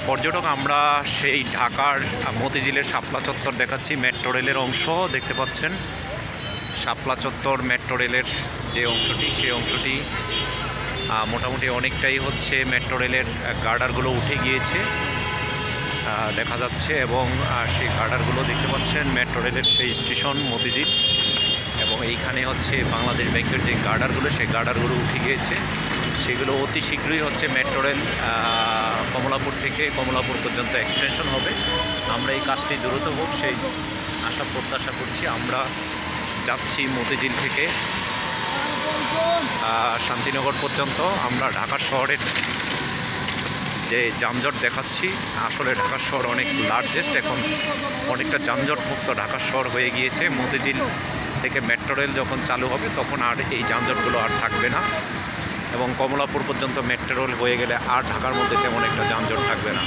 পর্যটক আমরা সেই ঢাকার মতিঝিলের শাপলা চত্বর দেখাচ্ছি। মেট্রো রেলের অংশ দেখতে পাচ্ছেন। শাপলা চত্বর মেট্রো রেলের যে অংশটি, সেই অংশটি মোটামুটি অনেকটাই হচ্ছে মেট্রো রেলের গার্ডারগুলো উঠে গিয়েছে দেখা যাচ্ছে, এবং সেই গার্ডারগুলো দেখতে পাচ্ছেন মেট্রো রেলের সেই স্টেশন মতিঝিল, এবং এইখানে হচ্ছে বাংলাদেশ ব্যাংকের যে গার্ডারগুলো, সেই গার্ডারগুলো উঠে গিয়েছে। সেগুলো অতি শীঘ্রই হচ্ছে মেট্রো রেল কমলাপুর থেকে কমলাপুর পর্যন্ত এক্সটেনশন হবে। আমরা এই কাজটি দ্রুত হোক সেই আশা প্রত্যাশা করছি। আমরা যাচ্ছি মতিঝিল থেকে শান্তিনগর পর্যন্ত। আমরা ঢাকা শহরের যে যানজট দেখাচ্ছি, আসলে ঢাকা শহর অনেক লার্জেস্ট, এখন অনেকটা যানজট মুক্ত ঢাকা শহর হয়ে গিয়েছে। মতিঝিল থেকে মেট্রো রেল যখন চালু হবে তখন আর এই যানজটগুলো আর থাকবে না, এবং কমলাপুর পর্যন্ত মেট্রো রেল হয়ে গেলে আর ঢাকার মধ্যে তেমন একটা যানজট থাকবে না।